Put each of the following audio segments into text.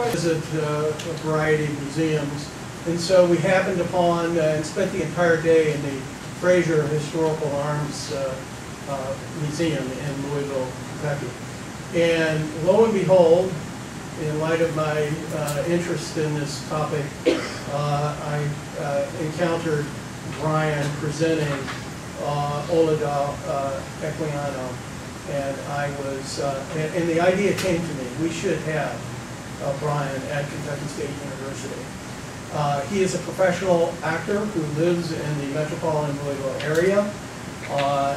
visit a variety of museums, and so we happened upon and spent the entire day in the Fraser Historical Arms Museum in Louisville, Kentucky. And lo and behold, in light of my interest in this topic, I encountered Brian presenting Olaudah Equiano, and I was, and the idea came to me, we should have Brian at Kentucky State University. He is a professional actor who lives in the metropolitan Louisville area,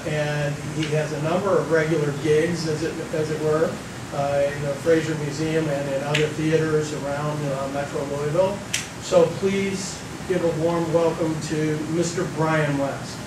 and he has a number of regular gigs, as it were, in the Fraser Museum and in other theaters around Metro Louisville. So please give a warm welcome to Mr. Brian West.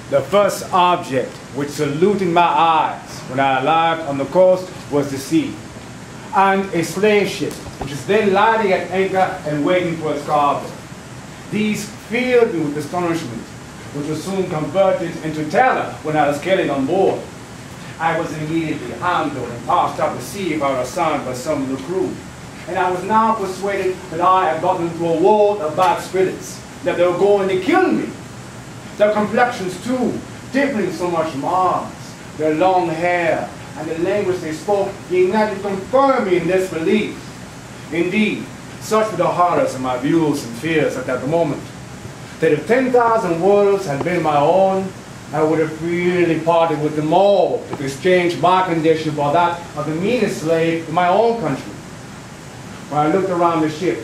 The first object which saluted my eyes when I arrived on the coast was the sea, and a slave ship which is then lying at anchor and waiting for its cargo. These filled me with astonishment, which was soon converted into terror when I was getting on board. I was immediately handled and tossed up to sea if I were assigned by some of the crew, and I was now persuaded that I had gotten into a world of bad spirits, that they were going to kill me. Their complexions, too, differing so much from ours, their long hair, and the language they spoke ignited to confirm me in this belief. Indeed, such were the horrors of my views and fears at that moment, that if 10,000 worlds had been my own, I would have freely parted with them all to exchange my condition for that of the meanest slave in my own country. When I looked around the ship,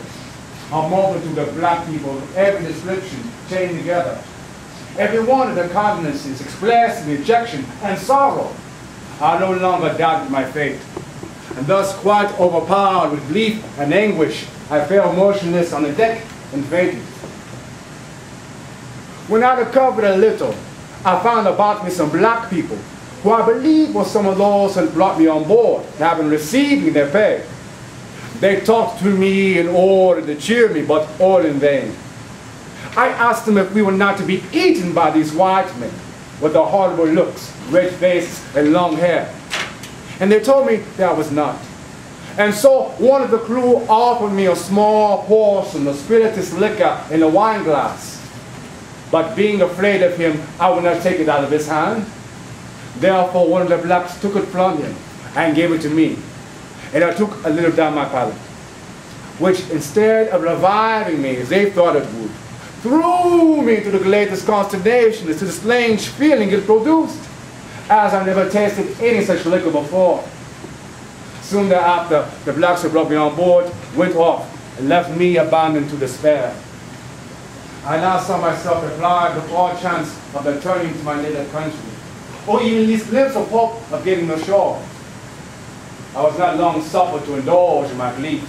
a multitude of black people of every description chained together, every one of their countenances expressed rejection and sorrow. I no longer doubted my fate, and thus quite overpowered with grief and anguish, I fell motionless on the deck and fainted. When I recovered a little, I found about me some black people, who I believe were some of those who brought me on board, having received their pay. They talked to me in order to cheer me, but all in vain. I asked them if we were not to be eaten by these white men with their horrible looks, red faces, and long hair. And they told me that I was not. And so one of the crew offered me a small portion of spirituous liquor in a wine glass. But being afraid of him, I would not take it out of his hand. Therefore one of the blacks took it from him and gave it to me. And I took a little down my palate, which instead of reviving me as they thought it would, threw me into the greatest consternation as to the strange feeling it produced, as I never tasted any such liquor before. Soon thereafter, the blacks who brought me on board went off and left me abandoned to despair. I now saw myself deprived of all chance of returning to my native country, or even least glimpse of hope of getting ashore. I was not long suffered to indulge in my grief.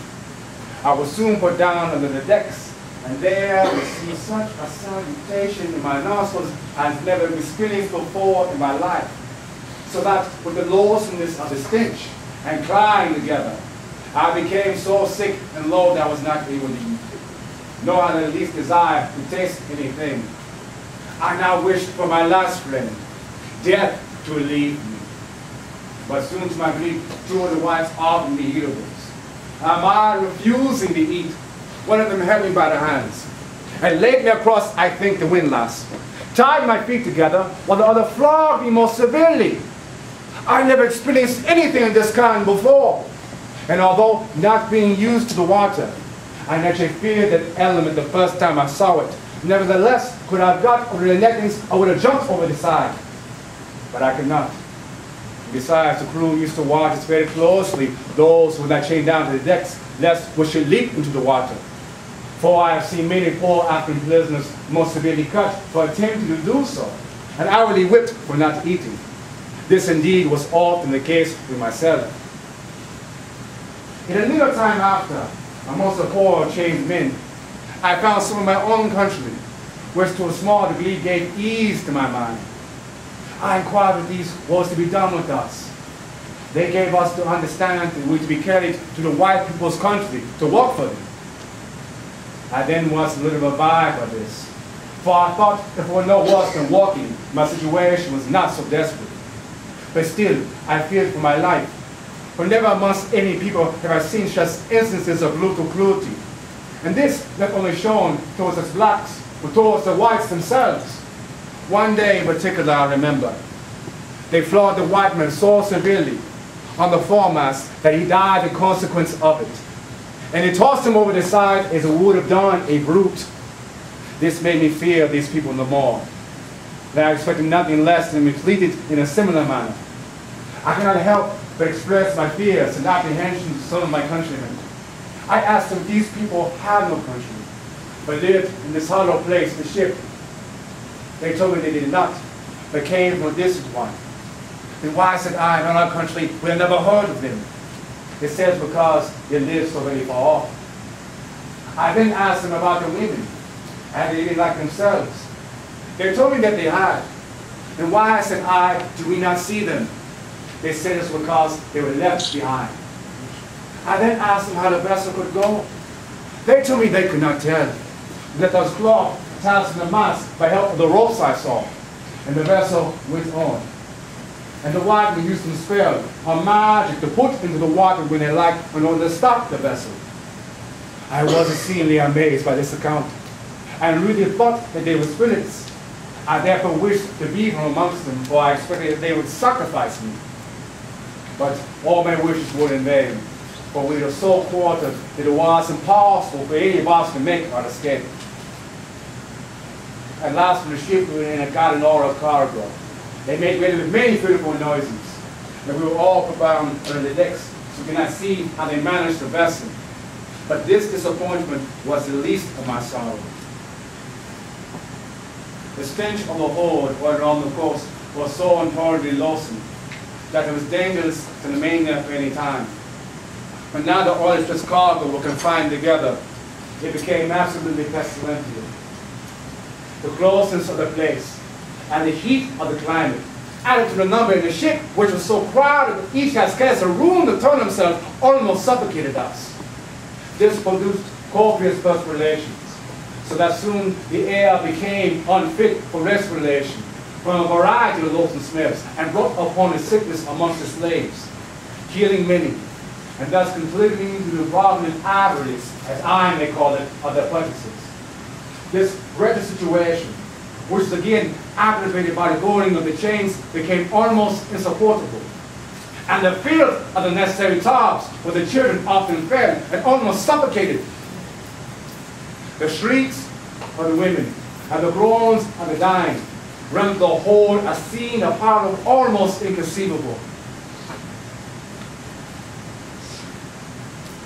I was soon put down under the decks, and there received such a salutation in my nostrils as never experienced before in my life, so that with the loathsomeness of the stench and crying together, I became so sick and low that I was not able to eat, nor had I the least desire to taste anything. I now wished for my last friend, death, to leave me. But soon to my grief, two of the whites offered me eatables. And I refusing to eat, one of them held me by the hands and laid me across, I think, the windlass, tied my feet together, while the other flogged me most severely. I never experienced anything of this kind before, and although not being used to the water, I naturally feared that element the first time I saw it. Nevertheless, could I have got over the nettings, I would have jumped over the side. But I could not. Besides, the crew used to watch us very closely, those who were not chained down to the decks, lest we should leap into the water. For I have seen many poor African prisoners most severely cut for attempting to do so, and hourly whipped for not eating. This indeed was often the case with myself. In a little time after, amongst the poor chained men, I found some of my own countrymen, which to a small degree gave ease to my mind. I inquired what these was to be done with us. They gave us to understand that we were to be carried to the white people's country to work for them. I then was a little revived by this, for I thought if it were no worse than walking, my situation was not so desperate. But still, I feared for my life, for never amongst any people have I seen such instances of brutal cruelty. And this not only shown towards us blacks, but towards the whites themselves. One day in particular I remember, they flogged the white man so severely on the foremast that he died in consequence of it. And they tossed him over the side as it would have done a brute. This made me fear these people no more. And I expected nothing less than to be treated in a similar manner. I cannot help but express my fears and apprehensions to some of my countrymen. I asked them if these people have no country, but lived in this hollow place, the ship. They told me they did not, but came from a distant one. Then why, said I, in our country, we have never heard of them? It says because they live so very far off. I then asked them about the women, and they didn't like themselves. They told me that they had. And why, said I, do we not see them? They said it's because they were left behind. I then asked them how the vessel could go. They told me they could not tell. That there was cloth attached to the mast by help of the ropes I saw. And the vessel went on. And the white men used some spell or magic to put into the water when they liked in order to stop the vessel. I was exceedingly amazed by this account, and really thought that they were spirits. I therefore wished to be from amongst them, for I expected that they would sacrifice me. But all my wishes were in vain, for we were so quartered that it was impossible for any of us to make our escape. At last, when the ship we were in had got an order of cargo, they made ready with many fearful noises, and we were all put down under the decks, so we could not see how they managed the vessel. But this disappointment was the least of my sorrow. The stench of the hold or around the coast was so intolerably loathsome that it was dangerous to remain there for any time. When now the oil-stressed cargo were confined together, it became absolutely pestilential. The closeness of the place and the heat of the climate, added to the number in the ship, which was so crowded that each had scarce a room to turn himself, almost suffocated us. This produced copious perspirations, so that soon the air became unfit for respiration from a variety of loathsome smells, and brought upon a sickness amongst the slaves, killing many, and thus contributing to the fraudulent avarice, as I may call it, of their purchases. This wretched situation, which is again aggravated by the boarding of the chains, became almost insupportable. And the filth of the necessary tubs, where the children often fell and almost suffocated. The shrieks of the women and the groans of the dying rendered the whole a scene of horror almost inconceivable.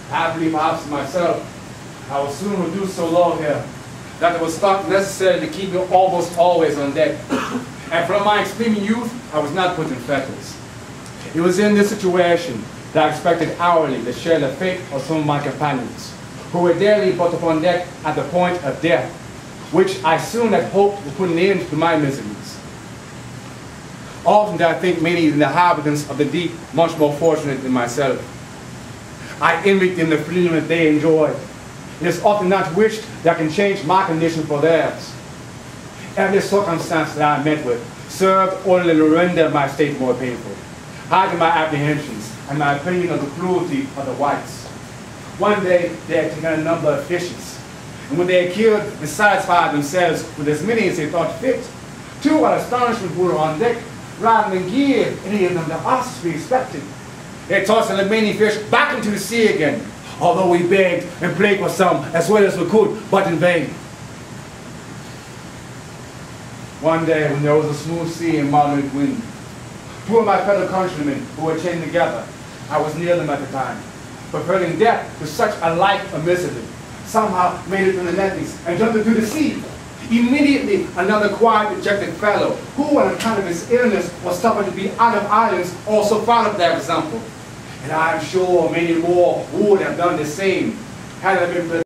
Happily, perhaps myself, I was soon reduced so low here that it was thought necessary to keep me almost always on deck. And from my extreme youth, I was not put in fetters. It was in this situation that I expected hourly to share the fate of some of my companions, who were daily brought upon deck at the point of death, which I soon had hoped would put an end to my miseries. Often did I think many of the inhabitants of the deep much more fortunate than myself. I envied them the freedom that they enjoyed. It is often not wished that I can change my condition for theirs. Every circumstance that I met with served only to render my state more painful, hiding my apprehensions and my opinion of the cruelty of the whites. One day they had taken a number of fishes, and when they had killed and satisfied themselves with as many as they thought fit, to our astonishment who were on deck, rather than give any of them the us to be expected, they tossed the remaining fish back into the sea again, although we begged and prayed for some as well as we could, but in vain. One day, when there was a smooth sea and moderate wind, two of my fellow countrymen who were chained together, I was near them at the time, preferring death to such a life of misery, somehow made it from the nettings and jumped into the sea. Immediately, another quiet, dejected fellow, who on account of his illness was suffered to be out of islands, also followed their example. And I am sure many more would have done the same had it been